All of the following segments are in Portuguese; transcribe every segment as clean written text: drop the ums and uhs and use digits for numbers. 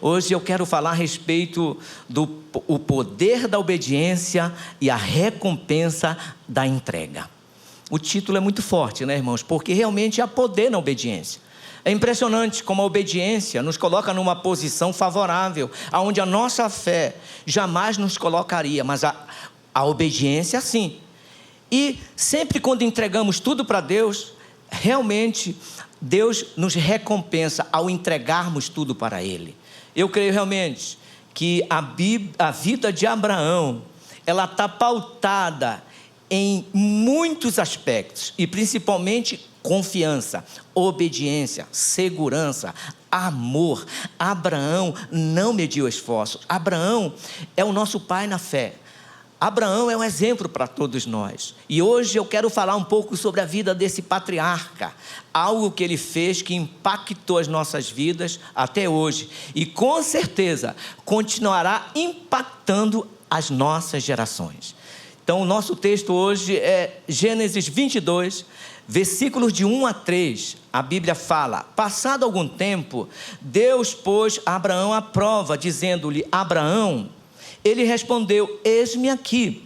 Hoje eu quero falar a respeito do poder da obediência e a recompensa da entrega. O título é muito forte, né, irmãos? Porque realmente há poder na obediência. É impressionante como a obediência nos coloca numa posição favorável, onde a nossa fé jamais nos colocaria, mas a obediência sim. E sempre quando entregamos tudo para Deus, realmente Deus nos recompensa ao entregarmos tudo para Ele. Eu creio realmente que a vida de Abraão, ela está pautada em muitos aspectos, e principalmente confiança, obediência, segurança, amor. Abraão não mediu esforços. Abraão é o nosso pai na fé. Abraão é um exemplo para todos nós. E hoje eu quero falar um pouco sobre a vida desse patriarca. Algo que ele fez que impactou as nossas vidas até hoje. E com certeza continuará impactando as nossas gerações. Então o nosso texto hoje é Gênesis 22, versículos de 1 a 3. A Bíblia fala: passado algum tempo, Deus pôs Abraão à prova, dizendo-lhe: Abraão. Ele respondeu: eis-me aqui.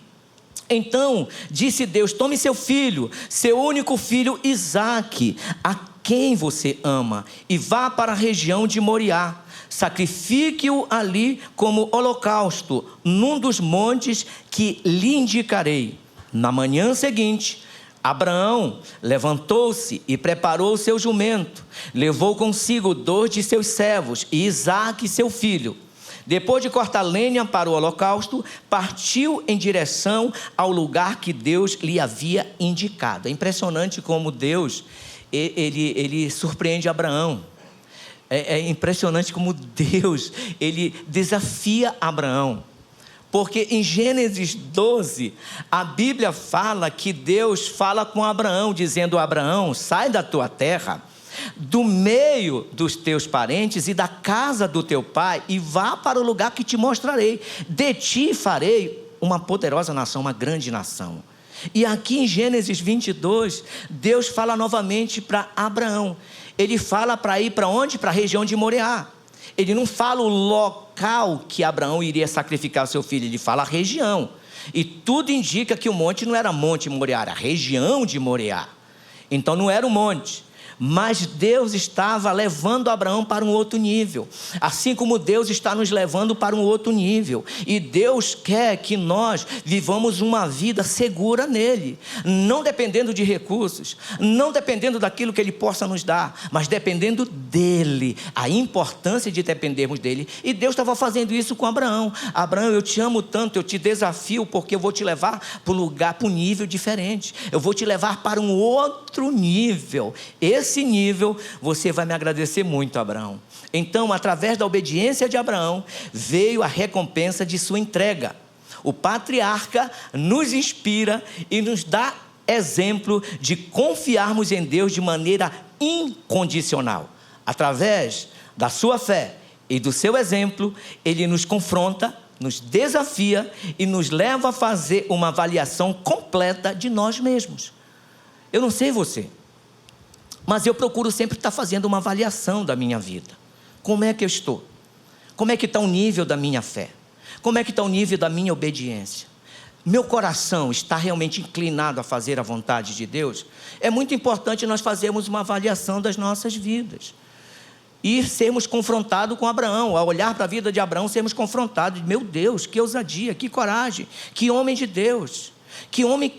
Então disse Deus: tome seu filho, seu único filho Isaque, a quem você ama, e vá para a região de Moriá. Sacrifique-o ali como holocausto, num dos montes que lhe indicarei. Na manhã seguinte, Abraão levantou-se e preparou o seu jumento, levou consigo 2 de seus servos e Isaque, seu filho. Depois de cortar lenha para o holocausto, partiu em direção ao lugar que Deus lhe havia indicado. É impressionante como Deus, ele surpreende Abraão. É impressionante como Deus, ele desafia Abraão. Porque em Gênesis 12, a Bíblia fala que Deus fala com Abraão, dizendo: Abraão, sai da tua terra, do meio dos teus parentes e da casa do teu pai, e vá para o lugar que te mostrarei. De ti farei uma poderosa nação, uma grande nação. E aqui em Gênesis 22, Deus fala novamente para Abraão. Ele fala para ir para onde? Para a região de Moriá. Ele não fala o local que Abraão iria sacrificar o seu filho, ele fala a região. E tudo indica que o monte não era Monte Moriá, era a região de Moriá. Então não era o monte. Mas Deus estava levando Abraão para um outro nível, assim como Deus está nos levando para um outro nível. E Deus quer que nós vivamos uma vida segura nele, não dependendo de recursos, não dependendo daquilo que Ele possa nos dar, mas dependendo dEle, a importância de dependermos dEle. E Deus estava fazendo isso com Abraão. Abraão, eu te amo tanto, eu te desafio, porque eu vou te levar para um lugar, para um nível diferente. Eu vou te levar para um outro nível. Esse nível, você vai me agradecer muito, Abraão. Então, através da obediência de Abraão, veio a recompensa de sua entrega. O patriarca nos inspira e nos dá exemplo de confiarmos em Deus de maneira incondicional. Através da sua fé e do seu exemplo, ele nos confronta, nos desafia e nos leva a fazer uma avaliação completa de nós mesmos. Eu não sei você, mas eu procuro sempre estar fazendo uma avaliação da minha vida. Como é que eu estou? Como é que está o nível da minha fé? Como é que está o nível da minha obediência? Meu coração está realmente inclinado a fazer a vontade de Deus? É muito importante nós fazermos uma avaliação das nossas vidas. E sermos confrontados com Abraão. Ao olhar para a vida de Abraão, sermos confrontados. Meu Deus, que ousadia, que coragem, que homem de Deus. Que homem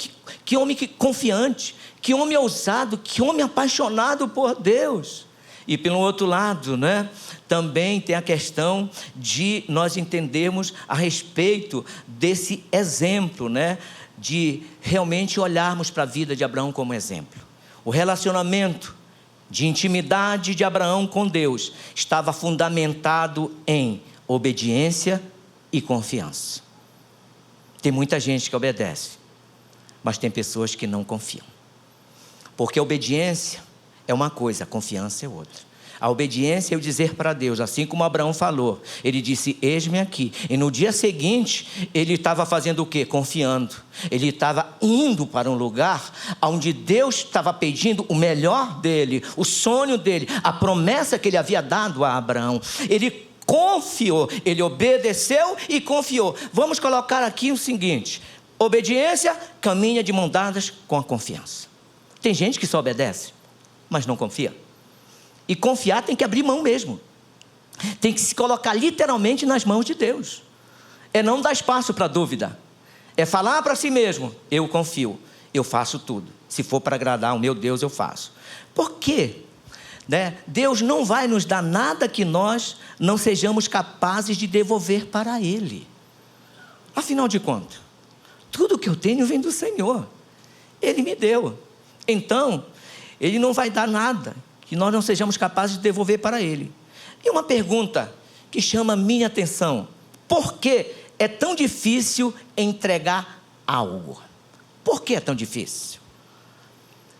confiante, que homem ousado, que homem apaixonado por Deus. E pelo outro lado, né, também tem a questão de nós entendermos a respeito desse exemplo, né, de realmente olharmos para a vida de Abraão como exemplo. O relacionamento de intimidade de Abraão com Deus estava fundamentado em obediência e confiança. Tem muita gente que obedece, mas tem pessoas que não confiam. Porque a obediência é uma coisa, a confiança é outra. A obediência é o dizer para Deus, assim como Abraão falou. Ele disse: eis-me aqui. E no dia seguinte, ele estava fazendo o quê? Confiando. Ele estava indo para um lugar onde Deus estava pedindo o melhor dele, o sonho dele, a promessa que ele havia dado a Abraão. Ele confiou. Ele obedeceu e confiou. Vamos colocar aqui o seguinte: obediência caminha de mãos dadas com a confiança. Tem gente que só obedece, mas não confia. E confiar tem que abrir mão mesmo. Tem que se colocar literalmente nas mãos de Deus. É não dar espaço para dúvida. É falar para si mesmo: eu confio, eu faço tudo. Se for para agradar o meu Deus, eu faço. Por quê? Deus não vai nos dar nada que nós não sejamos capazes de devolver para Ele. Afinal de contas, tudo que eu tenho vem do Senhor. Ele me deu. Então, Ele não vai dar nada que nós não sejamos capazes de devolver para Ele. E uma pergunta que chama a minha atenção: por que é tão difícil entregar algo? Por que é tão difícil?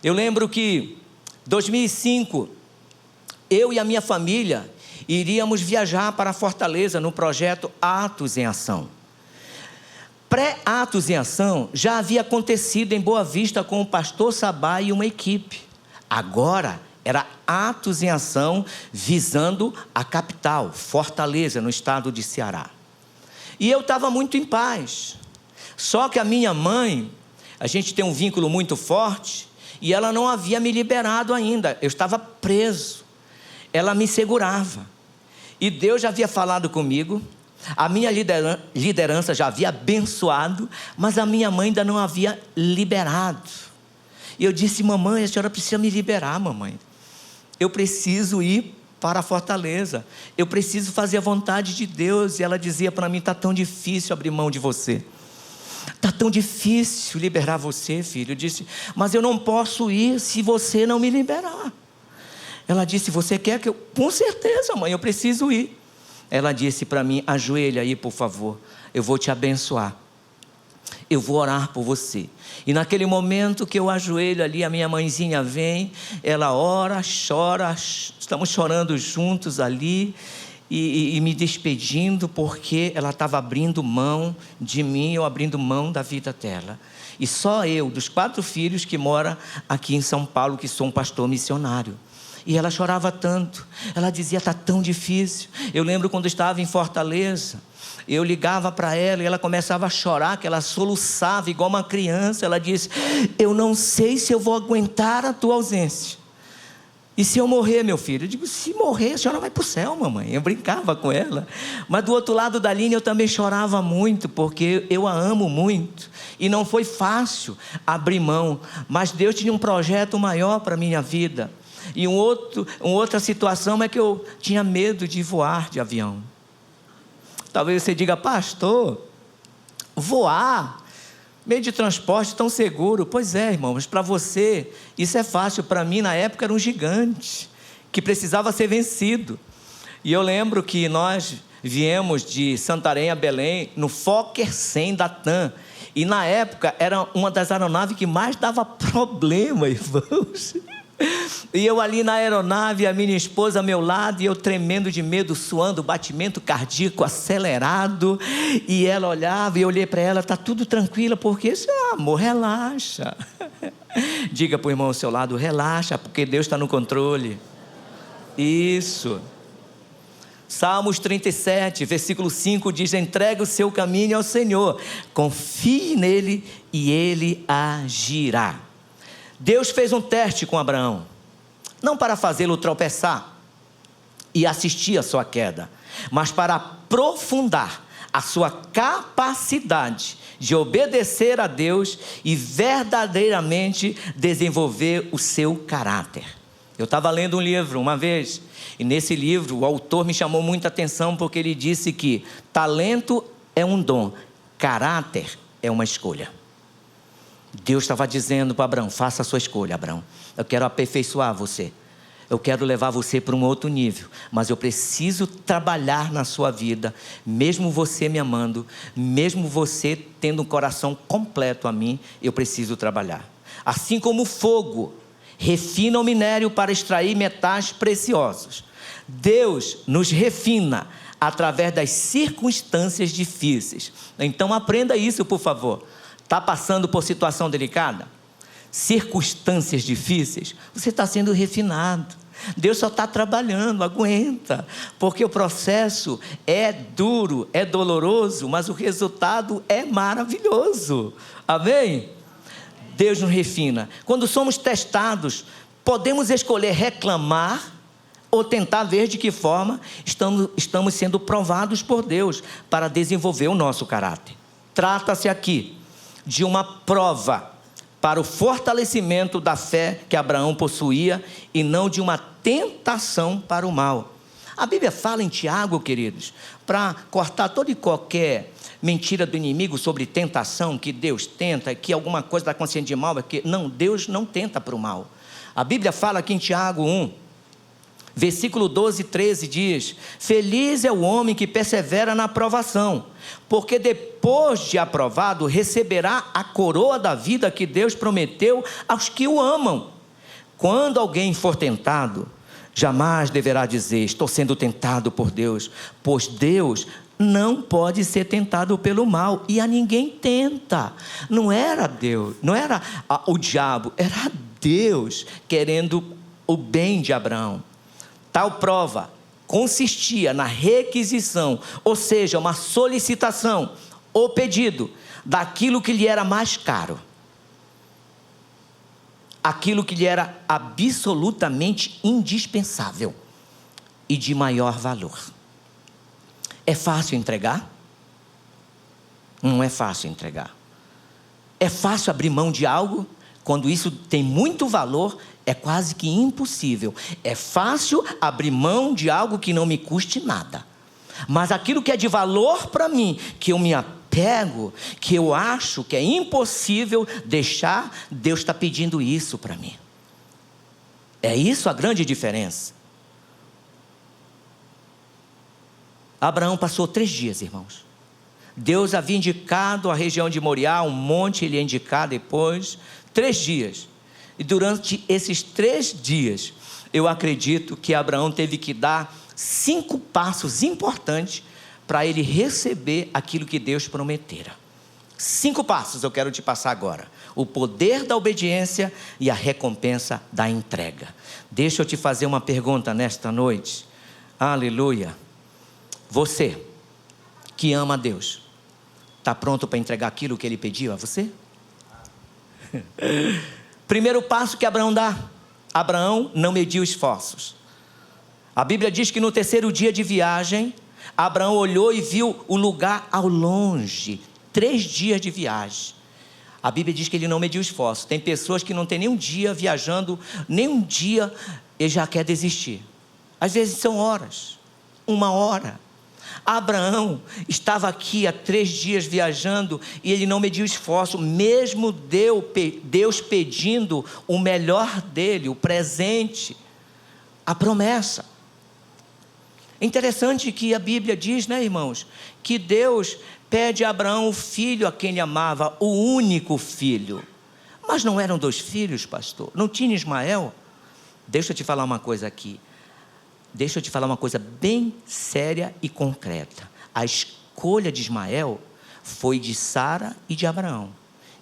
Eu lembro que em 2005, eu e a minha família iríamos viajar para Fortaleza no projeto Atos em Ação. Pré-Atos em Ação já havia acontecido em Boa Vista com o pastor Sabá e uma equipe. Agora era Atos em Ação visando a capital, Fortaleza, no estado de Ceará. E eu estava muito em paz. Só que a minha mãe, a gente tem um vínculo muito forte, e ela não havia me liberado ainda. Eu estava preso. Ela me segurava. E Deus já havia falado comigo. A minha liderança já havia abençoado, mas a minha mãe ainda não havia liberado. E eu disse: mamãe, a senhora precisa me liberar, mamãe. Eu preciso ir para a Fortaleza. Eu preciso fazer a vontade de Deus. E ela dizia para mim: está tão difícil abrir mão de você. Está tão difícil liberar você, filho. Eu disse: mas eu não posso ir se você não me liberar. Ela disse: você quer que eu... Com certeza, mãe, eu preciso ir. Ela disse para mim: ajoelha aí, por favor. Eu vou te abençoar. Eu vou orar por você. E naquele momento que eu ajoelho ali, a minha mãezinha vem, ela ora, chora, estamos chorando juntos ali, e me despedindo, porque ela estava abrindo mão de mim, eu abrindo mão da vida dela. E só eu, dos 4 filhos que mora aqui em São Paulo, que sou um pastor missionário. E ela chorava tanto, ela dizia: está tão difícil. Eu lembro quando estava em Fortaleza, eu ligava para ela e ela começava a chorar, que ela soluçava igual uma criança. Ela disse: eu não sei se eu vou aguentar a tua ausência. E se eu morrer, meu filho? Eu digo: se morrer, a senhora vai para o céu, mamãe. Eu brincava com ela. Mas do outro lado da linha eu também chorava muito, porque eu a amo muito. E não foi fácil abrir mão. Mas Deus tinha um projeto maior para a minha vida. E uma outra situação é que eu tinha medo de voar de avião. Talvez você diga: pastor, voar, meio de transporte tão seguro. Pois é, irmão, mas para você isso é fácil. Para mim, na época, era um gigante que precisava ser vencido. E eu lembro que nós viemos de Santarém a Belém no Fokker 100 da TAM. E na época era uma das aeronaves que mais dava problema, irmãos. E eu ali na aeronave, a minha esposa ao meu lado, e eu tremendo de medo, suando, batimento cardíaco acelerado. E ela olhava, e eu olhei para ela: está tudo tranquila, porque isso é amor, relaxa. Diga para o irmão ao seu lado: relaxa, porque Deus está no controle. Isso. Salmos 37, versículo 5 diz: entrega o seu caminho ao Senhor, confie nele e ele agirá. Deus fez um teste com Abraão, não para fazê-lo tropeçar e assistir à sua queda, mas para aprofundar a sua capacidade de obedecer a Deus e verdadeiramente desenvolver o seu caráter. Eu estava lendo um livro uma vez, e nesse livro o autor me chamou muita atenção, porque ele disse que talento é um dom, caráter é uma escolha. Deus estava dizendo para Abraão: faça a sua escolha, Abraão. Eu quero aperfeiçoar você. Eu quero levar você para um outro nível. Mas eu preciso trabalhar na sua vida. Mesmo você me amando, mesmo você tendo um coração completo a mim, eu preciso trabalhar. Assim como o fogo refina o minério para extrair metais preciosos, Deus nos refina através das circunstâncias difíceis. Então aprenda isso, por favor. Está passando por situação delicada? Circunstâncias difíceis? Você está sendo refinado. Deus só está trabalhando, aguenta, porque o processo é duro, é doloroso, mas o resultado é maravilhoso, amém? Deus nos refina. Quando somos testados, podemos escolher reclamar ou tentar ver de que forma estamos sendo provados por Deus para desenvolver o nosso caráter. Trata-se aqui de uma prova para o fortalecimento da fé que Abraão possuía e não de uma tentação para o mal. A Bíblia fala em Tiago, queridos, para cortar toda e qualquer mentira do inimigo sobre tentação, que Deus tenta, que alguma coisa está acontecendo de mal, não, Deus não tenta para o mal. A Bíblia fala aqui em Tiago 1, versículo 12 e 13 diz: feliz é o homem que persevera na aprovação, porque depois de aprovado receberá a coroa da vida que Deus prometeu aos que o amam. Quando alguém for tentado, jamais deverá dizer: estou sendo tentado por Deus, pois Deus não pode ser tentado pelo mal, e a ninguém tenta. Não era Deus, não era o diabo, era Deus querendo o bem de Abraão. Tal prova consistia na requisição, ou seja, uma solicitação ou pedido daquilo que lhe era mais caro, aquilo que lhe era absolutamente indispensável e de maior valor. É fácil entregar? Não é fácil entregar. É fácil abrir mão de algo? Quando isso tem muito valor, é quase que impossível. É fácil abrir mão de algo que não me custe nada. Mas aquilo que é de valor para mim, que eu me apego, que eu acho que é impossível deixar, Deus está pedindo isso para mim. É isso a grande diferença. Abraão passou 3 dias, irmãos. Deus havia indicado a região de Moriá, um monte, ele ia indicar depois, 3 dias. E durante esses 3 dias, eu acredito que Abraão teve que dar 5 passos importantes para ele receber aquilo que Deus prometera. 5 passos eu quero te passar agora. O poder da obediência e a recompensa da entrega. Deixa eu te fazer uma pergunta nesta noite. Aleluia. Você que ama a Deus, está pronto para entregar aquilo que Ele pediu a você? Primeiro passo que Abraão dá: Abraão não mediu esforços. A Bíblia diz que no 3º dia de viagem, Abraão olhou e viu o lugar ao longe. 3 dias de viagem. A Bíblia diz que ele não mediu esforços. Tem pessoas que não tem nem um dia viajando, nem um dia ele já quer desistir. Às vezes são horas, 1 hora. Abraão estava aqui há 3 dias viajando e ele não mediu esforço, mesmo Deus pedindo o melhor dele, o presente, a promessa. Interessante que a Bíblia diz, né, irmãos, que Deus pede a Abraão o filho a quem ele amava, o único filho. Mas não eram 2 filhos, pastor? Não tinha Ismael? Deixa eu te falar uma coisa aqui. Deixa eu te falar uma coisa bem séria e concreta. A escolha de Ismael foi de Sara e de Abraão.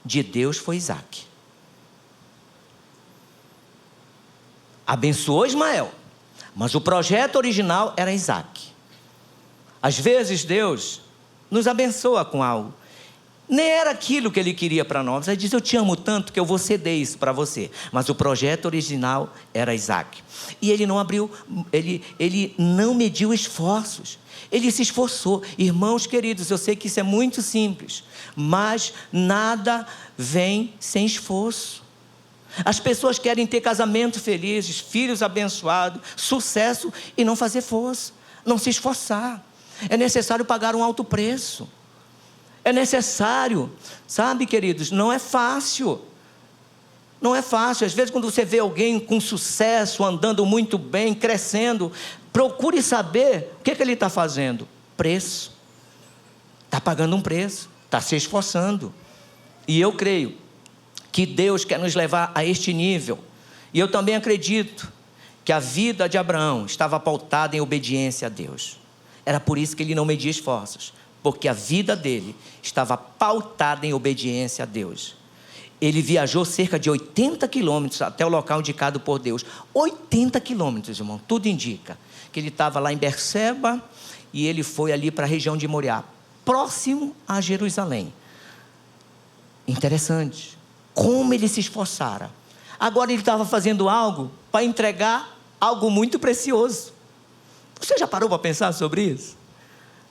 De Deus foi Isaque. Abençoou Ismael, mas o projeto original era Isaque. Às vezes Deus nos abençoa com algo. Nem era aquilo que Ele queria para nós. Ele diz: eu te amo tanto que eu vou ceder isso para você. Mas o projeto original era Isaque. E ele não abriu, ele não mediu esforços. Ele se esforçou. Irmãos queridos, eu sei que isso é muito simples, mas nada vem sem esforço. As pessoas querem ter casamento felizes, filhos abençoados, sucesso, e não fazer força, não se esforçar. É necessário pagar um alto preço. É necessário, sabe, queridos, não é fácil. Não é fácil. Às vezes, quando você vê alguém com sucesso, andando muito bem, crescendo, procure saber o que ele está fazendo. Preço. Está pagando um preço, está se esforçando. E eu creio que Deus quer nos levar a este nível. E eu também acredito que a vida de Abraão estava pautada em obediência a Deus. Era por isso que ele não media esforços, porque a vida dele estava pautada em obediência a Deus. ele viajou cerca de 80 quilômetros até o local indicado por Deus. 80 quilômetros, irmão, tudo indica que ele estava lá em Berseba e ele foi ali para a região de Moriá, próximo a Jerusalém. Interessante, como ele se esforçara. Agora ele estava fazendo algo para entregar algo muito precioso. Você já parou para pensar sobre isso?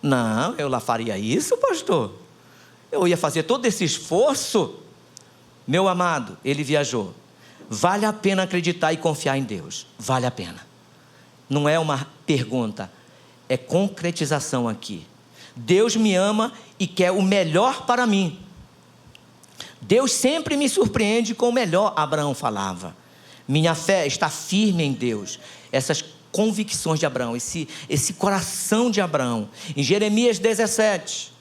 Não, eu lá faria isso, pastor. Eu ia fazer todo esse esforço. Meu amado, ele viajou. Vale a pena acreditar e confiar em Deus. Vale a pena. Não é uma pergunta, é concretização aqui. Deus me ama e quer o melhor para mim. Deus sempre me surpreende com o melhor, Abraão falava. Minha fé está firme em Deus. Essas convicções de Abraão, esse coração de Abraão. Em Jeremias 17,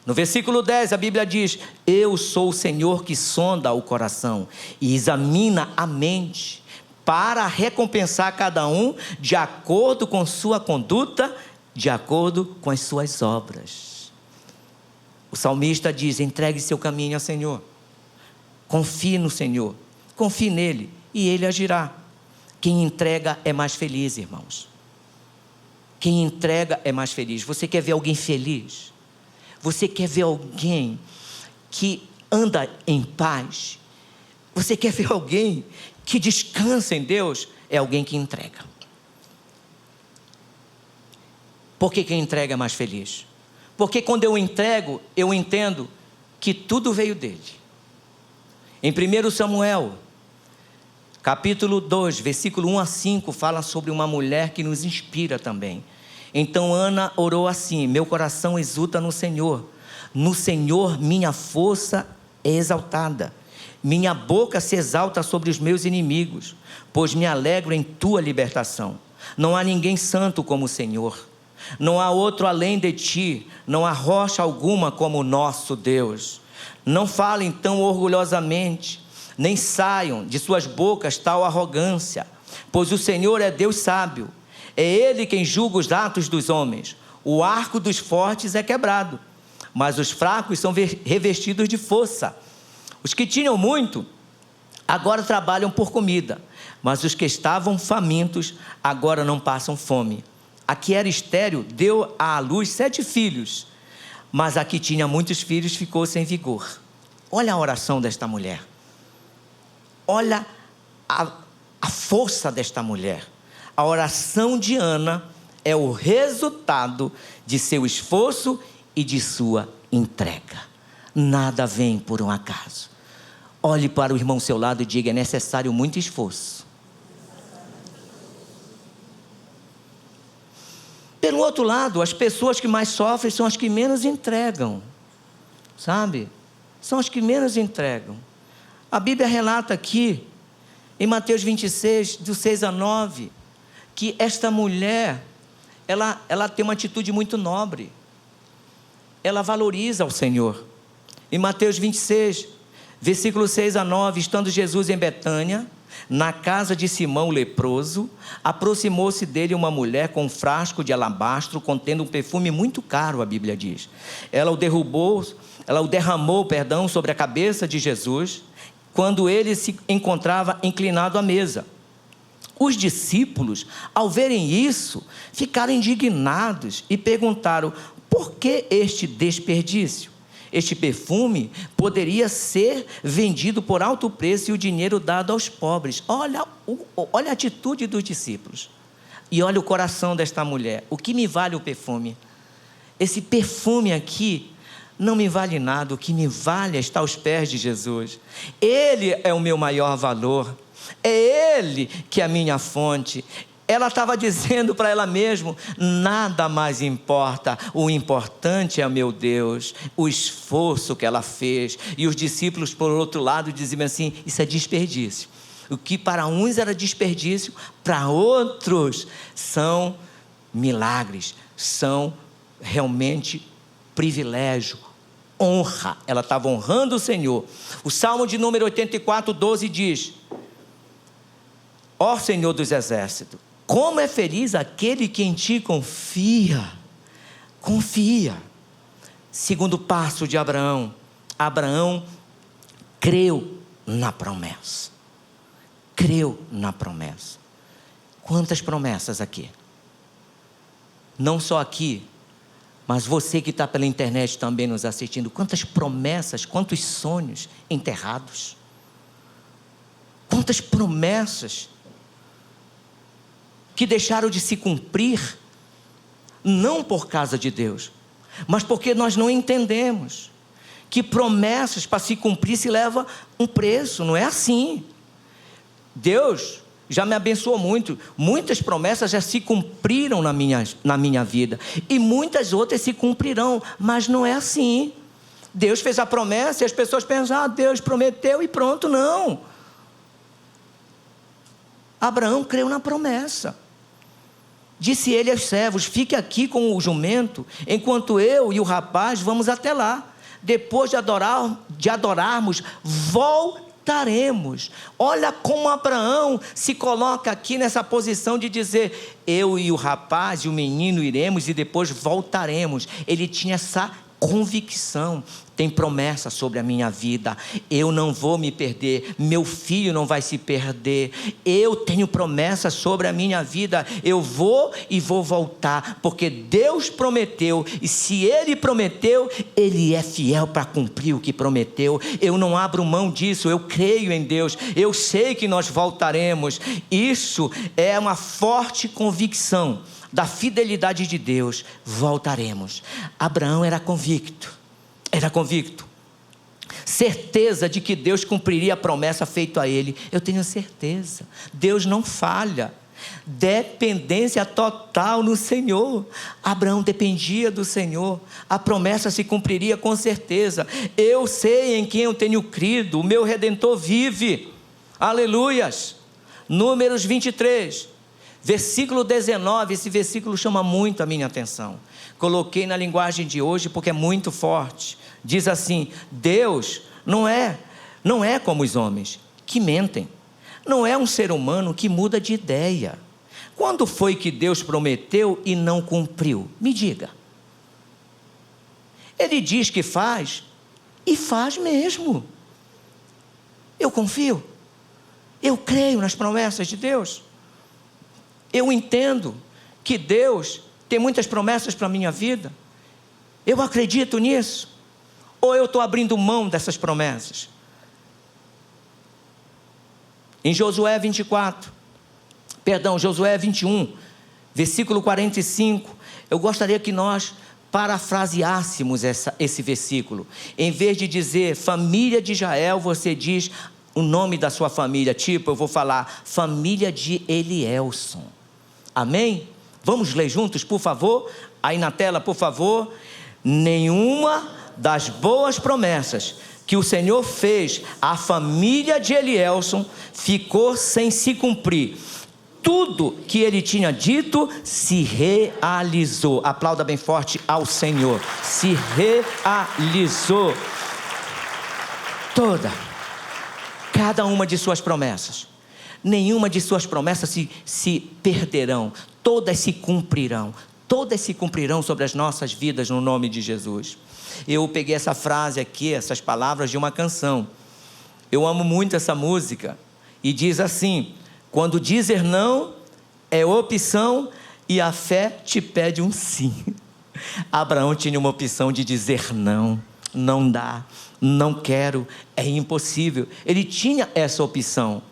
no versículo 10, a Bíblia diz: eu sou o Senhor que sonda o coração e examina a mente, para recompensar cada um de acordo com sua conduta, de acordo com as suas obras. O salmista diz: entregue seu caminho ao Senhor, confie no Senhor, confie nele e ele agirá. Quem entrega é mais feliz, irmãos. Quem entrega é mais feliz. Você quer ver alguém feliz? Você quer ver alguém que anda em paz? Você quer ver alguém que descansa em Deus? É alguém que entrega. Por que quem entrega é mais feliz? Porque quando eu entrego, eu entendo que tudo veio dele. Em 1 Samuel, capítulo 2, versículo 1 a 5, fala sobre uma mulher que nos inspira também. Então Ana orou assim: meu coração exulta no Senhor minha força é exaltada. Minha boca se exalta sobre os meus inimigos, pois me alegro em tua libertação. Não há ninguém santo como o Senhor. Não há outro além de ti. Não há rocha alguma como o nosso Deus. Não falem tão orgulhosamente, nem saiam de suas bocas tal arrogância, pois o Senhor é Deus sábio. É Ele quem julga os atos dos homens. O arco dos fortes é quebrado, mas os fracos são revestidos de força. Os que tinham muito, agora trabalham por comida, mas os que estavam famintos, agora não passam fome. A que era estéril deu à luz 7 filhos, mas a que tinha muitos filhos ficou sem vigor. Olha a oração desta mulher. Olha a força desta mulher. A oração de Ana é o resultado de seu esforço e de sua entrega. Nada vem por um acaso. Olhe para o irmão ao seu lado e diga: é necessário muito esforço. Pelo outro lado, as pessoas que mais sofrem são as que menos entregam. Sabe? São as que menos entregam. A Bíblia relata aqui, em Mateus 26, do 6 a 9, que esta mulher, ela tem uma atitude muito nobre. Ela valoriza o Senhor. Em Mateus 26, versículo 6 a 9, estando Jesus em Betânia, na casa de Simão o leproso, aproximou-se dele uma mulher com um frasco de alabastro contendo um perfume muito caro, a Bíblia diz. Ela o derramou sobre a cabeça de Jesus, quando ele se encontrava inclinado à mesa. Os discípulos, ao verem isso, ficaram indignados e perguntaram: por que este desperdício? Este perfume poderia ser vendido por alto preço e o dinheiro dado aos pobres. Olha a atitude dos discípulos. E olha o coração desta mulher. O que me vale o perfume? Esse perfume aqui não me vale nada. O que me vale é estar aos pés de Jesus. Ele é o meu maior valor. É Ele que é a minha fonte. Ela estava dizendo para ela mesma: nada mais importa, o importante é o meu Deus, o esforço que ela fez. E os discípulos, por outro lado, diziam assim: isso é desperdício. O que para uns era desperdício, para outros são milagres, são realmente privilégio, honra. Ela estava honrando o Senhor. O Salmo de número 84, 12 diz: ó Senhor dos exércitos, como é feliz aquele que em ti confia. Confia. Segundo passo de Abraão. Abraão creu na promessa. Creu na promessa. Quantas promessas aqui? Não só aqui, mas você que está pela internet também nos assistindo. Quantas promessas, quantos sonhos enterrados. Quantas promessas que deixaram de se cumprir, não por causa de Deus, mas porque nós não entendemos que promessas para se cumprir se leva um preço, não é assim. Deus já me abençoou muito, muitas promessas já se cumpriram na minha vida, e muitas outras se cumprirão, mas não é assim. Deus fez a promessa e as pessoas pensam, Deus prometeu e pronto, não. Abraão creu na promessa. Disse ele aos servos, fique aqui com o jumento, enquanto eu e o rapaz vamos até lá. Depois de adorarmos, voltaremos. Olha como Abraão se coloca aqui nessa posição de dizer, eu e o rapaz e o menino iremos e depois voltaremos. Ele tinha essa convicção. Tem promessa sobre a minha vida, eu não vou me perder, meu filho não vai se perder, eu tenho promessa sobre a minha vida, eu vou e vou voltar, porque Deus prometeu, e se Ele prometeu, Ele é fiel para cumprir o que prometeu. Eu não abro mão disso, eu creio em Deus, eu sei que nós voltaremos. Isso é uma forte convicção da fidelidade de Deus. Voltaremos. Abraão era convicto, certeza de que Deus cumpriria a promessa feita a ele. Eu tenho certeza, Deus não falha. Dependência total no Senhor. Abraão dependia do Senhor, a promessa se cumpriria com certeza. Eu sei em quem eu tenho crido, o meu Redentor vive. Aleluias. Números 23, versículo 19, esse versículo chama muito a minha atenção. Coloquei na linguagem de hoje porque é muito forte. Diz assim, Deus não é como os homens que mentem. Não é um ser humano que muda de ideia. Quando foi que Deus prometeu e não cumpriu? Me diga. Ele diz que faz e faz mesmo. Eu confio. Eu creio nas promessas de Deus. Eu entendo que Deus tem muitas promessas para a minha vida. Eu acredito nisso. Ou eu estou abrindo mão dessas promessas? Em Josué 21, versículo 45, eu gostaria que nós parafraseássemos esse versículo. Em vez de dizer família de Israel, você diz o nome da sua família. Tipo, eu vou falar família de Elielson. Amém? Vamos ler juntos, por favor? Aí na tela, por favor. Nenhuma das boas promessas que o Senhor fez à família de Elielson ficou sem se cumprir. Tudo que ele tinha dito se realizou. Aplauda bem forte ao Senhor. Se realizou. Cada uma de suas promessas. Nenhuma de suas promessas se perderão. Todas se cumprirão. Todas se cumprirão sobre as nossas vidas no nome de Jesus. Eu peguei essa frase aqui, essas palavras de uma canção. Eu amo muito essa música. E diz assim, quando dizer não é opção e a fé te pede um sim. Abraão tinha uma opção de dizer não. Não dá, não quero, é impossível. Ele tinha essa opção,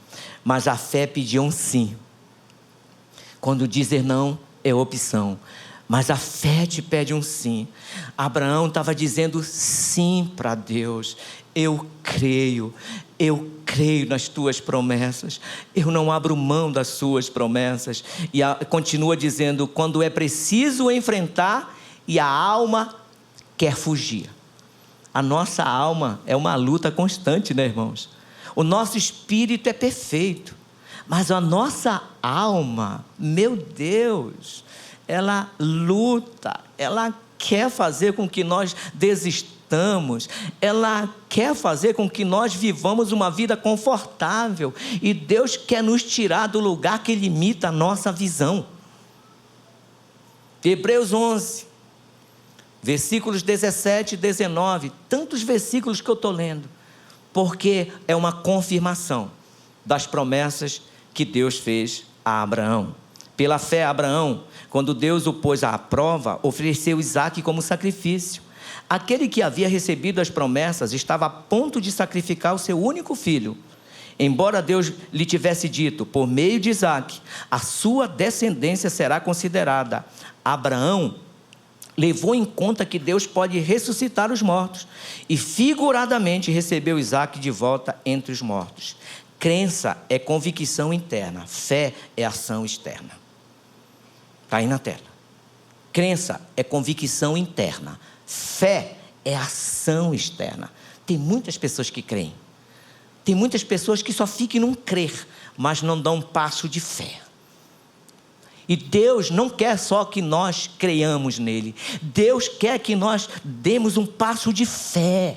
mas a fé pedia um sim. Quando dizer não é opção, mas a fé te pede um sim. Abraão estava dizendo sim para Deus. Eu creio nas tuas promessas, eu não abro mão das suas promessas. E continua dizendo, quando é preciso enfrentar e a alma quer fugir. A nossa alma é uma luta constante, né, irmãos? O nosso espírito é perfeito, mas a nossa alma, meu Deus, ela luta, ela quer fazer com que nós desistamos, ela quer fazer com que nós vivamos uma vida confortável, e Deus quer nos tirar do lugar que limita a nossa visão. Hebreus 11, versículos 17 e 19, tantos versículos que eu estou lendo, porque é uma confirmação das promessas que Deus fez a Abraão. Pela fé, Abraão, quando Deus o pôs à prova, ofereceu Isaque como sacrifício. Aquele que havia recebido as promessas estava a ponto de sacrificar o seu único filho. Embora Deus lhe tivesse dito, por meio de Isaque, a sua descendência será considerada. Abraão levou em conta que Deus pode ressuscitar os mortos e figuradamente recebeu Isaque de volta entre os mortos. Crença é convicção interna, fé é ação externa. Está aí na tela. Crença é convicção interna, fé é ação externa. Tem muitas pessoas que creem. Tem muitas pessoas que só ficam em não crer, mas não dão um passo de fé. E Deus não quer só que nós creiamos nele. Deus quer que nós demos um passo de fé.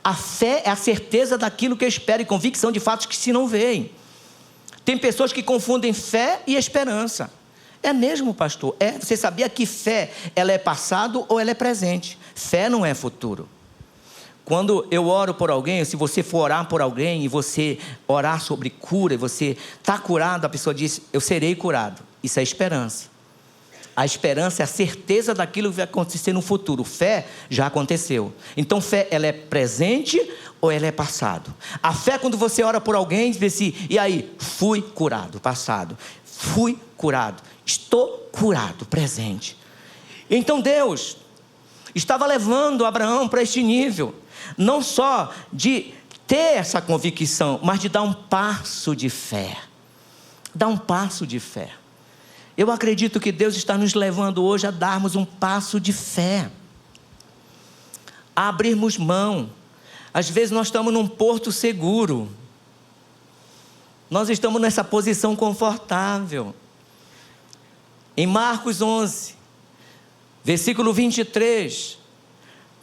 A fé é a certeza daquilo que eu espero e convicção de fatos que se não veem. Tem pessoas que confundem fé e esperança. É mesmo, pastor? Você sabia que fé, ela é passado ou ela é presente? Fé não é futuro. Quando eu oro por alguém, se você for orar por alguém e você orar sobre cura, e você está curado, a pessoa diz, eu serei curado. Isso é esperança. A esperança é a certeza daquilo que vai acontecer no futuro. Fé já aconteceu. Então fé, ela é presente ou ela é passado? A fé, quando você ora por alguém, diz assim, e aí? Fui curado, passado. Fui curado. Estou curado, presente. Então Deus estava levando Abraão para este nível. Não só de ter essa convicção, mas de dar um passo de fé. Dar um passo de fé. Eu acredito que Deus está nos levando hoje a darmos um passo de fé. A abrirmos mão. Às vezes nós estamos num porto seguro. Nós estamos nessa posição confortável. Em Marcos 11, versículo 23...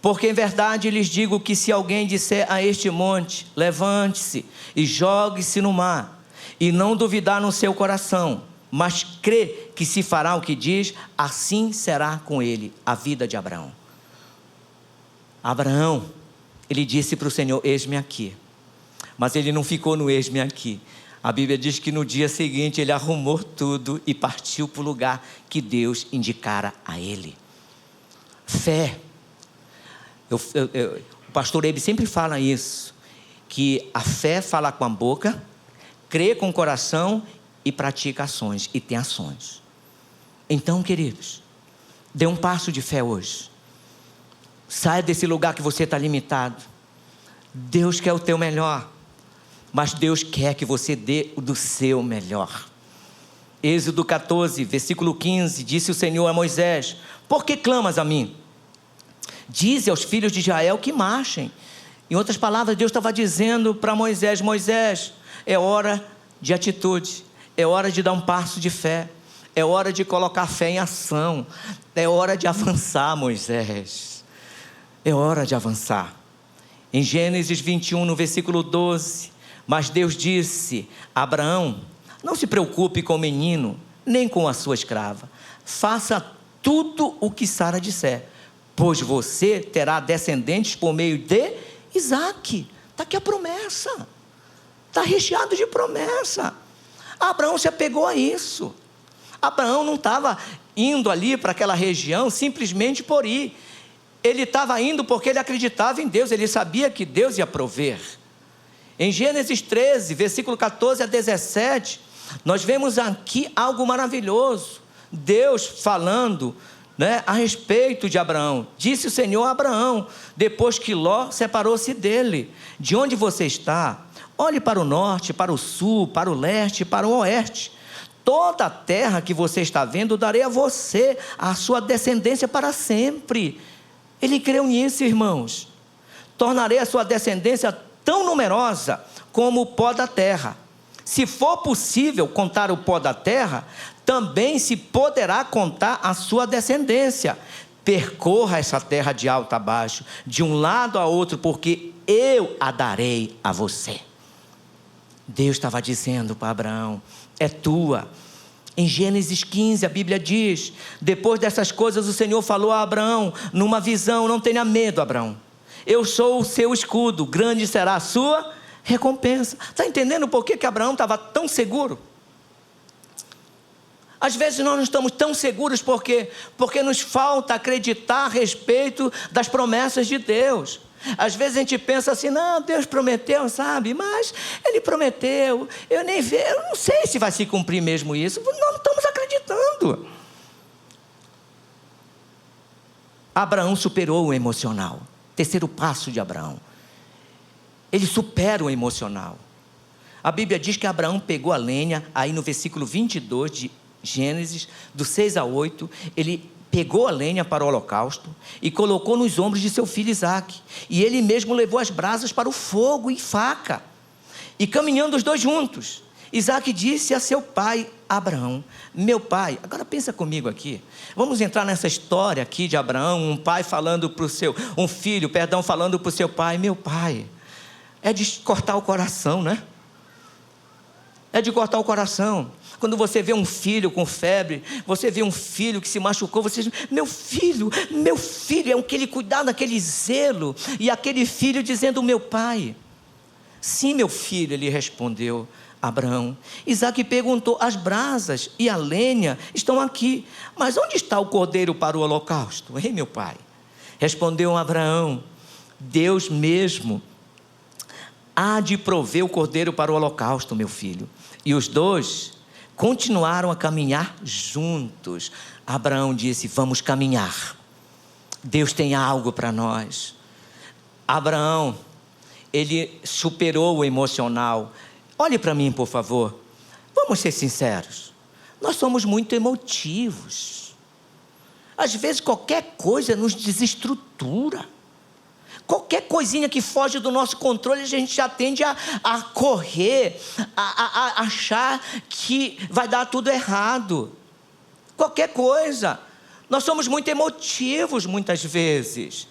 Porque em verdade lhes digo que se alguém disser a este monte, levante-se e jogue-se no mar, e não duvidar no seu coração, mas crê que se fará o que diz, assim será com ele a vida de Abraão. Abraão, ele disse para o Senhor, eis-me aqui. Mas ele não ficou no eis-me aqui. A Bíblia diz que no dia seguinte ele arrumou tudo e partiu para o lugar que Deus indicara a ele. Fé. O pastor Ebe sempre fala isso, que a fé fala com a boca, crê com o coração e pratica ações, e tem ações. Então, queridos, dê um passo de fé hoje. Saia desse lugar que você está limitado. Deus quer o teu melhor, mas Deus quer que você dê o do seu melhor. Êxodo 14, versículo 15, disse o Senhor a Moisés, por que clamas a mim? Dize aos filhos de Israel que marchem. Em outras palavras, Deus estava dizendo para Moisés, Moisés, é hora de atitude, é hora de dar um passo de fé, é hora de colocar fé em ação, é hora de avançar, Moisés, é hora de avançar. Em Gênesis 21, no versículo 12, mas Deus disse a Abraão, não se preocupe com o menino, nem com a sua escrava, faça tudo o que Sara disser, pois você terá descendentes por meio de Isaque. Está aqui a promessa. Está recheado de promessa. Abraão se apegou a isso. Abraão não estava indo ali para aquela região simplesmente por ir. Ele estava indo porque ele acreditava em Deus. Ele sabia que Deus ia prover. Em Gênesis 13, versículo 14 a 17, nós vemos aqui algo maravilhoso. Deus falando, a respeito de Abraão. Disse o Senhor a Abraão, depois que Ló separou-se dele, de onde você está? Olhe para o norte, para o sul, para o leste, para o oeste. Toda a terra que você está vendo, darei a você, a sua descendência para sempre. Ele creu nisso, irmãos. Tornarei a sua descendência tão numerosa como o pó da terra. Se for possível contar o pó da terra, também se poderá contar a sua descendência. Percorra essa terra de alto a baixo, de um lado a outro, porque eu a darei a você. Deus estava dizendo para Abraão, é tua. Em Gênesis 15, a Bíblia diz, depois dessas coisas o Senhor falou a Abraão, numa visão, não tenha medo, Abraão. eu sou o seu escudo, grande será a sua recompensa. Está entendendo por que Abraão estava tão seguro? Às vezes nós não estamos tão seguros porque nos falta acreditar a respeito das promessas de Deus. Às vezes a gente pensa assim, não, Deus prometeu, sabe? Mas Ele prometeu, eu não sei se vai se cumprir mesmo isso. Nós não estamos acreditando. Abraão superou o emocional. Terceiro passo de Abraão. Ele supera o emocional. A Bíblia diz que Abraão pegou a lenha, aí no versículo 22 de Gênesis, do 6 a 8, ele pegou a lenha para o holocausto e colocou nos ombros de seu filho Isaque. E ele mesmo levou as brasas para o fogo e faca. E caminhando os dois juntos, Isaque disse a seu pai Abraão, meu pai. Agora pensa comigo aqui. Vamos entrar nessa história aqui de Abraão, um filho falando para o seu pai, meu pai. É de cortar o coração, né? É de cortar o coração. Quando você vê um filho com febre, você vê um filho que se machucou, você diz, meu filho, é aquele cuidado, aquele zelo, e aquele filho dizendo, meu pai. Sim, meu filho, ele respondeu, Abraão. Isaque perguntou, as brasas e a lenha estão aqui, mas onde está o cordeiro para o holocausto? Ei, meu pai, respondeu Abraão, Deus mesmo há de prover o cordeiro para o holocausto, meu filho. E os dois continuaram a caminhar juntos. Abraão disse, vamos caminhar. Deus tem algo para nós. Abraão, ele superou o emocional. Olhe para mim, por favor. Vamos ser sinceros. Nós somos muito emotivos. Às vezes qualquer coisa nos desestrutura. Qualquer coisinha que foge do nosso controle, a gente já tende a correr, a achar que vai dar tudo errado. Qualquer coisa. Nós somos muito emotivos muitas vezes.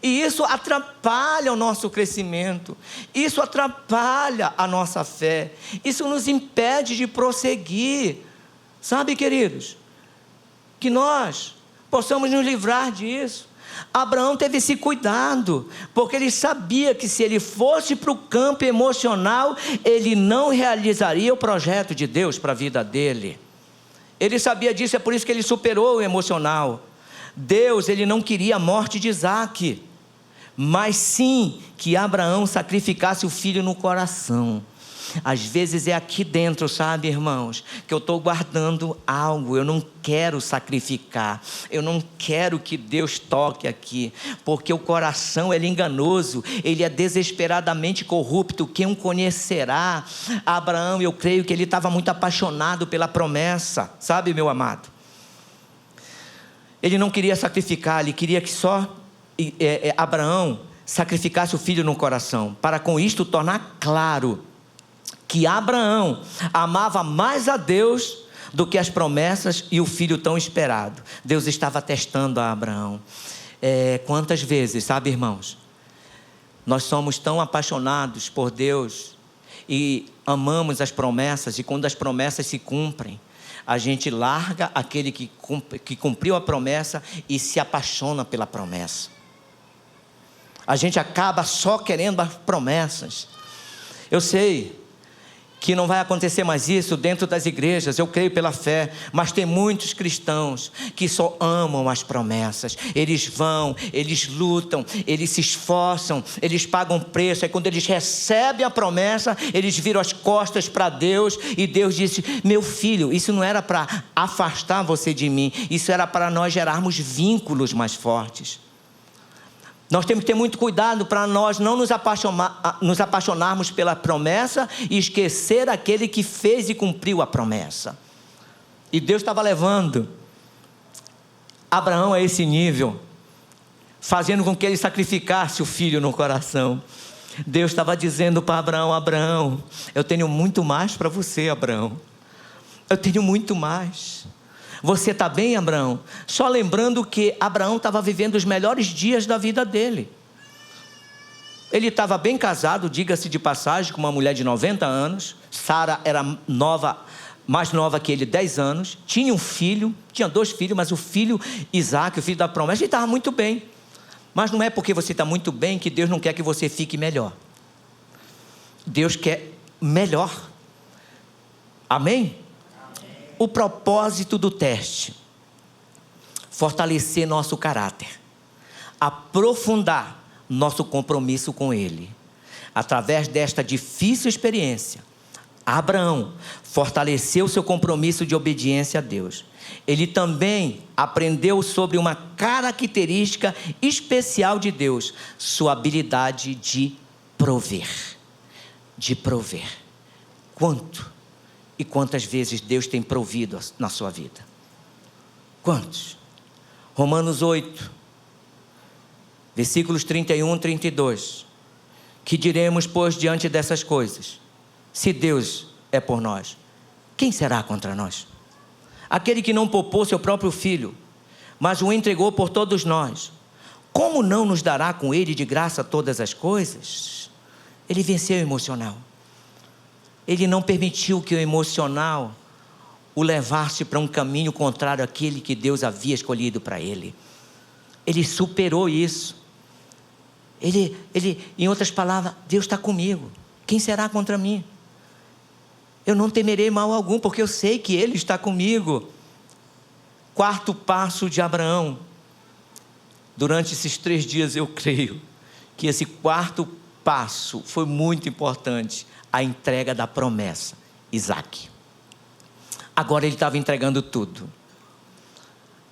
E isso atrapalha o nosso crescimento. Isso atrapalha a nossa fé. Isso nos impede de prosseguir. Sabe, queridos? Que nós possamos nos livrar disso. Abraão teve esse cuidado, porque ele sabia que se ele fosse para o campo emocional, ele não realizaria o projeto de Deus para a vida dele. Ele sabia disso, é por isso que ele superou o emocional. Deus, ele não queria a morte de Isaque, mas sim que Abraão sacrificasse o filho no coração. Às vezes é aqui dentro, sabe, irmãos, que eu estou guardando algo, eu não quero sacrificar, eu não quero que Deus toque aqui, porque o coração ele é enganoso, ele é desesperadamente corrupto, quem o conhecerá? Abraão, eu creio que ele estava muito apaixonado pela promessa, sabe, meu amado? Ele não queria sacrificar, ele queria que só Abraão sacrificasse o filho no coração, para com isto tornar claro que Abraão amava mais a Deus do que as promessas e o filho tão esperado. Deus estava testando a Abraão. Quantas vezes, sabe, irmãos, nós somos tão apaixonados por Deus e amamos as promessas, e quando as promessas se cumprem, a gente larga aquele que cumpriu a promessa e se apaixona pela promessa. A gente acaba só querendo as promessas. Eu sei que não vai acontecer mais isso dentro das igrejas, eu creio pela fé, mas tem muitos cristãos que só amam as promessas. Eles vão, eles lutam, eles se esforçam, eles pagam preço, aí quando eles recebem a promessa, eles viram as costas para Deus, e Deus disse, meu filho, isso não era para afastar você de mim, isso era para nós gerarmos vínculos mais fortes. Nós temos que ter muito cuidado para nós não nos apaixonarmos pela promessa e esquecer aquele que fez e cumpriu a promessa. E Deus estava levando Abraão a esse nível, fazendo com que ele sacrificasse o filho no coração. Deus estava dizendo para Abraão, Abraão, eu tenho muito mais para você, Abraão. Eu tenho muito mais. Você está bem, Abraão? Só lembrando que Abraão estava vivendo os melhores dias da vida dele. Ele estava bem casado, diga-se de passagem, com uma mulher de 90 anos. Sara era mais nova que ele, 10 anos. Tinha um filho, tinha 2 filhos, mas o filho Isaque, o filho da promessa, ele estava muito bem. Mas não é porque você está muito bem que Deus não quer que você fique melhor. Deus quer melhor. Amém? O propósito do teste: fortalecer nosso caráter, aprofundar nosso compromisso com Ele. Através desta difícil experiência, Abraão fortaleceu seu compromisso de obediência a Deus. Ele também aprendeu sobre uma característica especial de Deus: sua habilidade de prover. Quanto e quantas vezes Deus tem provido na sua vida? Quantos? Romanos 8, versículos 31 e 32. Que diremos, pois, diante dessas coisas? Se Deus é por nós, quem será contra nós? Aquele que não poupou seu próprio filho, mas o entregou por todos nós, como não nos dará com ele de graça todas as coisas? Ele venceu o emocional. Ele não permitiu que o emocional o levasse para um caminho contrário àquele que Deus havia escolhido para ele. Ele superou isso. Ele, em outras palavras, Deus está comigo. Quem será contra mim? Eu não temerei mal algum, porque eu sei que Ele está comigo. Quarto passo de Abraão. Durante esses 3 dias eu creio que esse quarto passo foi muito importante. A entrega da promessa, Isaque. Agora ele estava entregando tudo.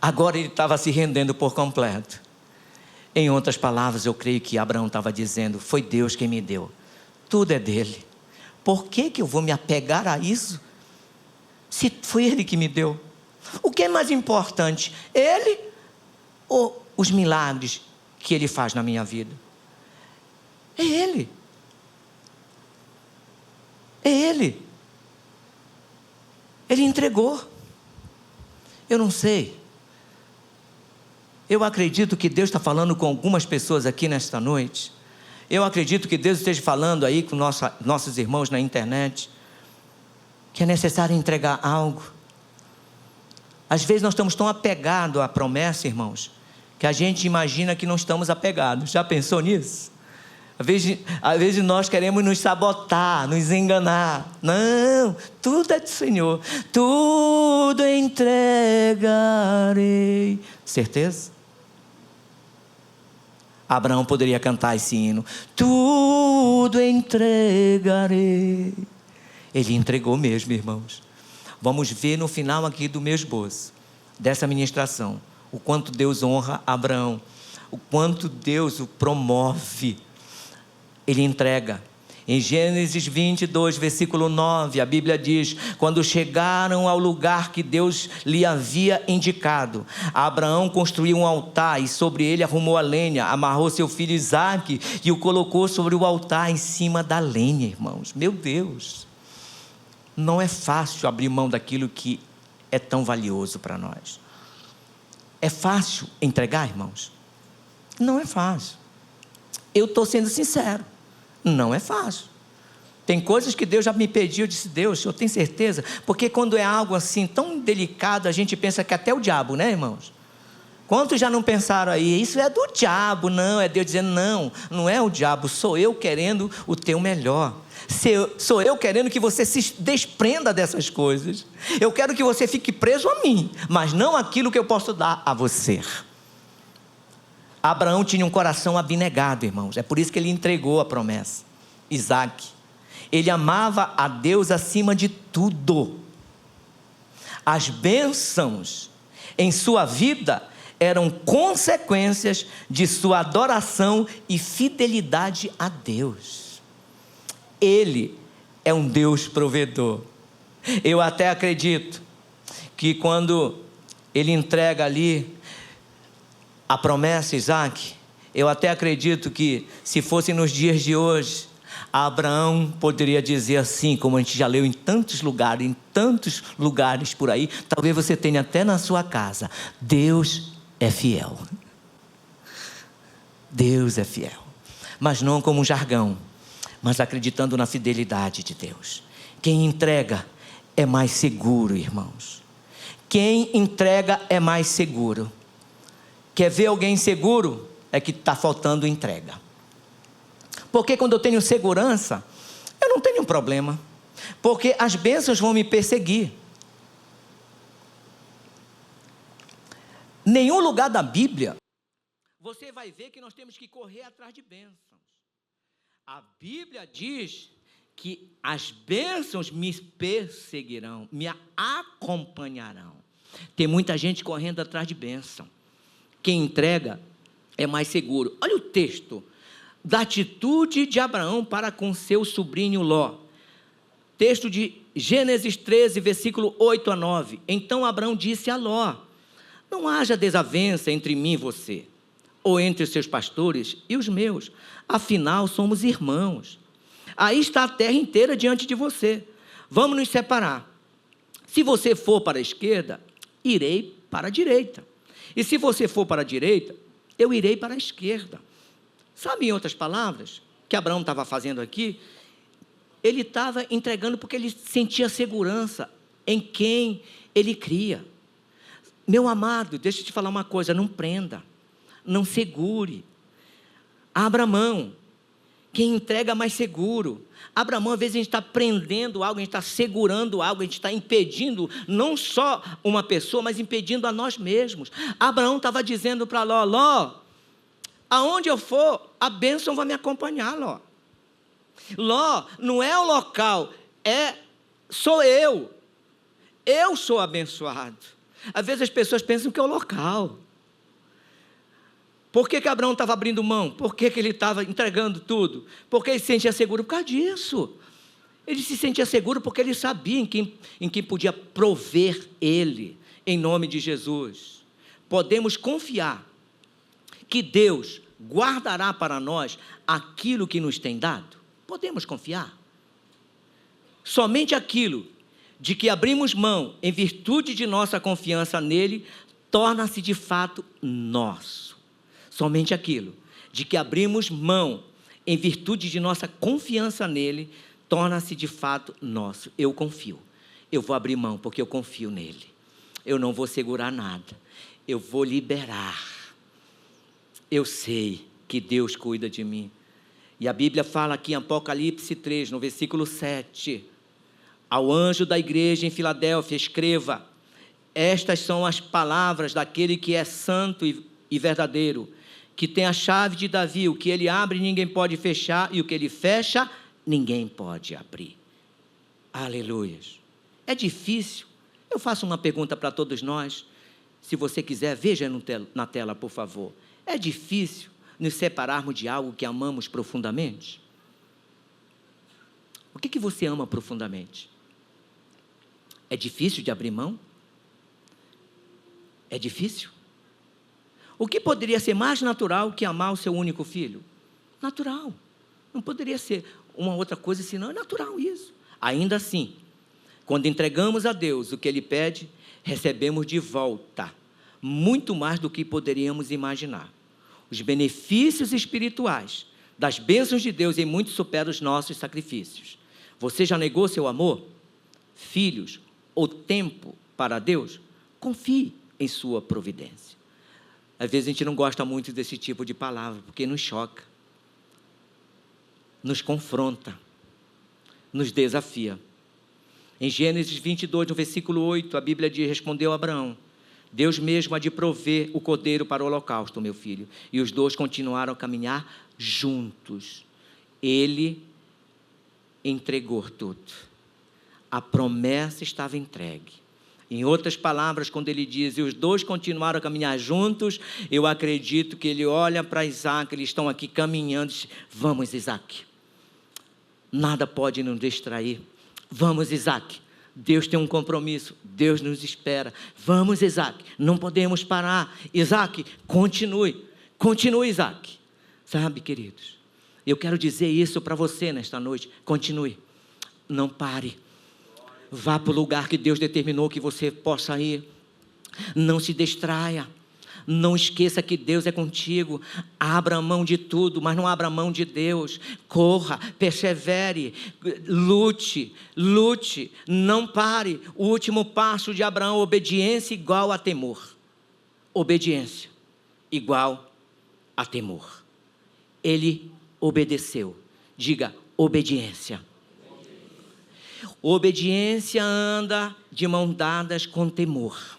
Agora ele estava se rendendo por completo. Em outras palavras, eu creio que Abraão estava dizendo: foi Deus quem me deu. Tudo é dele. Por que eu vou me apegar a isso? Se foi Ele que me deu. O que é mais importante? Ele ou os milagres que Ele faz na minha vida? É Ele. É Ele. Ele entregou. Eu não sei. Eu acredito que Deus está falando com algumas pessoas aqui nesta noite. Eu acredito que Deus esteja falando aí com nossos irmãos na internet, que é necessário entregar algo. Às vezes nós estamos tão apegados à promessa, irmãos, que a gente imagina que não estamos apegados. Já pensou nisso? Às vezes nós queremos nos sabotar, nos enganar. Não, tudo é do Senhor. Tudo entregarei. Certeza? Abraão poderia cantar esse hino: tudo entregarei. Ele entregou mesmo, irmãos. Vamos ver no final aqui do meu esboço, dessa ministração, o quanto Deus honra Abraão, o quanto Deus o promove. Ele entrega. Em Gênesis 22, versículo 9, a Bíblia diz: quando chegaram ao lugar que Deus lhe havia indicado, Abraão construiu um altar e sobre ele arrumou a lenha, amarrou seu filho Isaque e o colocou sobre o altar em cima da lenha, irmãos. Meu Deus, não é fácil abrir mão daquilo que é tão valioso para nós. É fácil entregar, irmãos? Não é fácil. Eu estou sendo sincero. Não é fácil. Tem coisas que Deus já me pediu. Eu disse: Deus, eu tenho certeza? Porque quando é algo assim tão delicado, a gente pensa que até o diabo, né, irmãos? Quantos já não pensaram aí? Isso é do diabo. Não, é Deus dizendo: não, não é o diabo, sou eu querendo o teu melhor. Sou eu querendo que você se desprenda dessas coisas. Eu quero que você fique preso a mim, mas não aquilo que eu posso dar a você. Abraão tinha um coração abnegado, irmãos. É por isso que ele entregou a promessa. Isaque. Ele amava a Deus acima de tudo. As bênçãos em sua vida eram consequências de sua adoração e fidelidade a Deus. Ele é um Deus provedor. Eu até acredito que quando ele entrega ali a promessa, Isaque, eu até acredito que, se fosse nos dias de hoje, Abraão poderia dizer assim, como a gente já leu em tantos lugares por aí, talvez você tenha até na sua casa: Deus é fiel. Deus é fiel. Mas não como um jargão, mas acreditando na fidelidade de Deus. Quem entrega é mais seguro, irmãos. Quem entrega é mais seguro. Quer ver alguém seguro? é que está faltando entrega. Porque quando eu tenho segurança, eu não tenho problema. Porque as bênçãos vão me perseguir. Nenhum lugar da Bíblia, você vai ver que nós temos que correr atrás de bênçãos. A Bíblia diz que as bênçãos me perseguirão, me acompanharão. Tem muita gente correndo atrás de bênção. Quem entrega é mais seguro. Olha o texto da atitude de Abraão para com seu sobrinho Ló. Texto de Gênesis 13, versículo 8 a 9. Então Abraão disse a Ló: não haja desavença entre mim e você, ou entre os seus pastores e os meus. Afinal, somos irmãos. Aí está a terra inteira diante de você. Vamos nos separar. Se você for para a esquerda, irei para a direita. E se você for para a direita, eu irei para a esquerda. Sabe, em outras palavras, o que Abraão estava fazendo aqui? Ele estava entregando porque ele sentia segurança em quem ele cria. Meu amado, deixa eu te falar uma coisa, não prenda, não segure. Abra mão. Quem entrega mais seguro. Abra mão, às vezes a gente está prendendo algo, a gente está segurando algo, a gente está impedindo não só uma pessoa, mas impedindo a nós mesmos. Abraão estava dizendo para Ló: Ló, aonde eu for, a bênção vai me acompanhar, Ló. Ló, não é o local, sou eu. Eu sou abençoado. Às vezes as pessoas pensam que é o local. Por que Abraão estava abrindo mão? Por que ele estava entregando tudo? Porque ele se sentia seguro por causa disso. Ele se sentia seguro porque ele sabia em quem podia prover ele, em nome de Jesus. Podemos confiar que Deus guardará para nós aquilo que nos tem dado? Podemos confiar? Somente aquilo de que abrimos mão em virtude de nossa confiança nele, torna-se de fato nosso. Somente aquilo de que abrimos mão em virtude de nossa confiança nele, torna-se de fato nosso. Eu confio. Eu vou abrir mão porque eu confio nele. Eu não vou segurar nada. Eu vou liberar. Eu sei que Deus cuida de mim. E a Bíblia fala aqui em Apocalipse 3, no versículo 7. Ao anjo da igreja em Filadélfia, escreva: estas são as palavras daquele que é santo e verdadeiro, que tem a chave de Davi. O que ele abre, ninguém pode fechar, e o que ele fecha, ninguém pode abrir. Aleluias. É difícil. Eu faço uma pergunta para todos nós. Se você quiser, veja na tela, por favor. É difícil nos separarmos de algo que amamos profundamente? O que você ama profundamente? É difícil de abrir mão? É difícil? O que poderia ser mais natural que amar o seu único filho? Natural. Não poderia ser uma outra coisa senão, é natural isso. Ainda assim, quando entregamos a Deus o que Ele pede, recebemos de volta muito mais do que poderíamos imaginar. Os benefícios espirituais das bênçãos de Deus em muito superam os nossos sacrifícios. Você já negou seu amor, filhos ou tempo para Deus? Confie em sua providência. Às vezes a gente não gosta muito desse tipo de palavra, porque nos choca, nos confronta, nos desafia. Em Gênesis 22, no versículo 8, a Bíblia diz: respondeu Abraão: Deus mesmo há de prover o cordeiro para o holocausto, meu filho. E os dois continuaram a caminhar juntos. Ele entregou tudo. A promessa estava entregue. Em outras palavras, quando ele diz: e os dois continuaram a caminhar juntos, eu acredito que ele olha para Isaac, eles estão aqui caminhando, diz: vamos, Isaac, nada pode nos distrair. Vamos, Isaac, Deus tem um compromisso, Deus nos espera. Vamos, Isaac, não podemos parar. Isaac, continue, Isaac. Sabe, queridos, eu quero dizer isso para você nesta noite: continue, não pare. Vá para o lugar que Deus determinou que você possa ir. Não se distraia. Não esqueça que Deus é contigo. Abra mão de tudo, mas não abra mão de Deus. Corra, persevere, lute, não pare. O último passo de Abraão: obediência igual a temor. Obediência igual a temor. Ele obedeceu. Diga, obediência. Obediência anda de mão dadas com temor.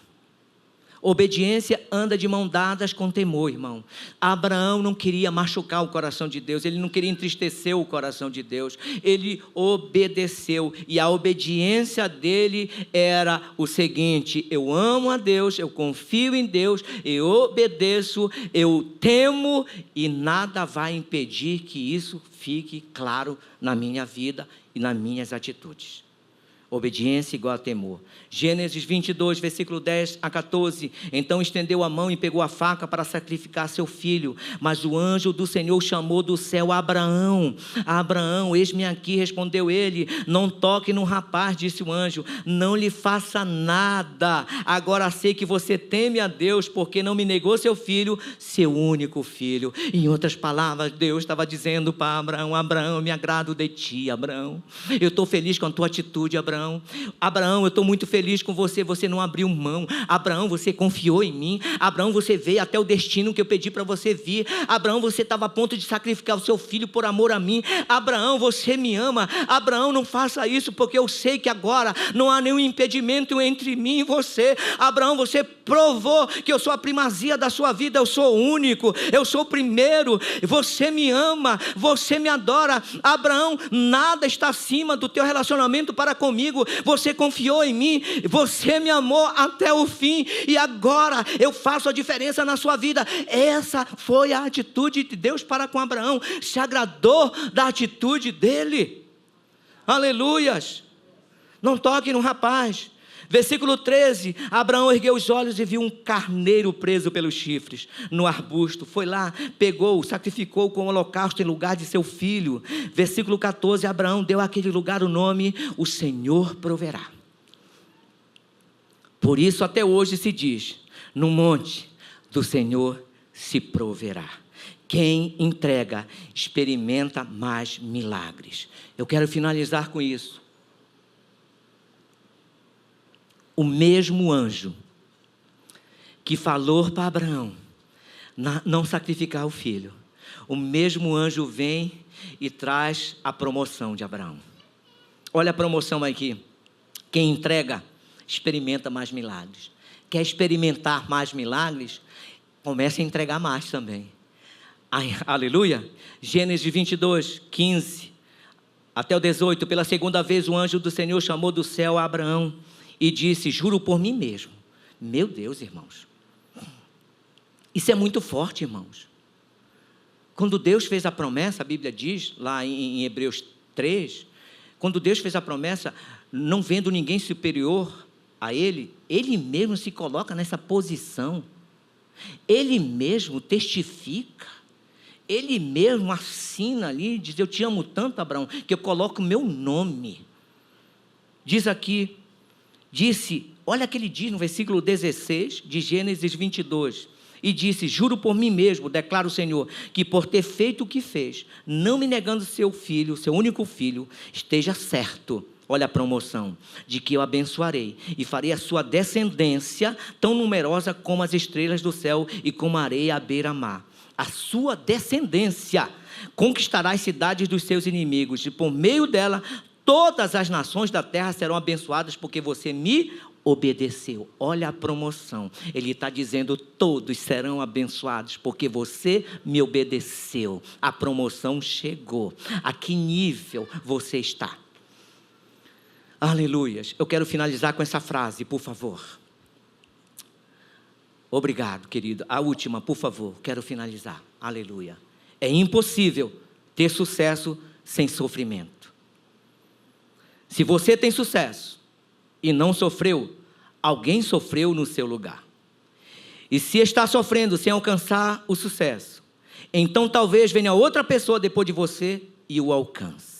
Obediência anda de mão dadas com temor, irmão. Abraão não queria machucar o coração de Deus, ele não queria entristecer o coração de Deus, ele obedeceu, e a obediência dele era o seguinte: eu amo a Deus, eu confio em Deus, eu obedeço, eu temo, e nada vai impedir que isso fique claro na minha vida e nas minhas atitudes. Obediência igual a temor. Gênesis 22, versículo 10 a 14. Então estendeu a mão e pegou a faca para sacrificar seu filho. Mas o anjo do Senhor chamou do céu a Abraão. Abraão, eis-me aqui, respondeu ele. Não toque no rapaz, disse o anjo. Não lhe faça nada. Agora sei que você teme a Deus, porque não me negou seu filho, seu único filho. Em outras palavras, Deus estava dizendo para Abraão: Abraão, eu me agrado de ti, Abraão. Eu estou feliz com a tua atitude, Abraão. Abraão, eu estou muito feliz com você, você não abriu mão. Abraão, você confiou em mim. Abraão, você veio até o destino que eu pedi para você vir. Abraão, você estava a ponto de sacrificar o seu filho por amor a mim. Abraão, você me ama. Abraão, não faça isso, porque eu sei que agora não há nenhum impedimento entre mim e você. Abraão, você provou que eu sou a primazia da sua vida, eu sou o único, eu sou o primeiro. Você me ama, você me adora. Abraão, nada está acima do teu relacionamento para comigo. Você confiou em mim, você me amou até o fim, e agora eu faço a diferença na sua vida. Essa foi a atitude de Deus para com Abraão. Se agradou da atitude dele. Aleluias. Não toque no rapaz. Versículo 13, Abraão ergueu os olhos e viu um carneiro preso pelos chifres no arbusto. Foi lá, pegou, sacrificou com holocausto em lugar de seu filho. Versículo 14, Abraão deu àquele lugar o nome: o Senhor proverá. Por isso até hoje se diz: no monte do Senhor se proverá. Quem entrega experimenta mais milagres. Eu quero finalizar com isso. O mesmo anjo que falou para Abraão não sacrificar o filho, o mesmo anjo vem e traz a promoção de Abraão. Olha a promoção aqui. Quem entrega, experimenta mais milagres. Quer experimentar mais milagres? Comece a entregar mais também. Ai, aleluia. Gênesis 22, 15 até o 18. Pela segunda vez o anjo do Senhor chamou do céu a Abraão e disse: juro por mim mesmo. Meu Deus, irmãos, isso é muito forte, irmãos. Quando Deus fez a promessa, a Bíblia diz lá em Hebreus 3, quando Deus fez a promessa, não vendo ninguém superior a Ele, Ele mesmo se coloca nessa posição, Ele mesmo testifica, Ele mesmo assina ali, diz: eu te amo tanto, Abraão, que eu coloco o meu nome. Diz aqui, disse, olha o que ele diz no versículo 16 de Gênesis 22, e disse: juro por mim mesmo, declara o Senhor, que por ter feito o que fez, não me negando seu filho, seu único filho, esteja certo, olha a promoção, de que eu abençoarei e farei a sua descendência tão numerosa como as estrelas do céu e como a areia à beira-mar. A sua descendência conquistará as cidades dos seus inimigos, e por meio dela todas as nações da terra serão abençoadas, porque você me obedeceu. Olha a promoção. Ele está dizendo: todos serão abençoados, porque você me obedeceu. A promoção chegou. A que nível você está? Aleluias. Eu quero finalizar com essa frase, por favor. Obrigado, querido. A última, por favor. Quero finalizar. Aleluia. É impossível ter sucesso sem sofrimento. Se você tem sucesso e não sofreu, alguém sofreu no seu lugar. E se está sofrendo sem alcançar o sucesso, então talvez venha outra pessoa depois de você e o alcance.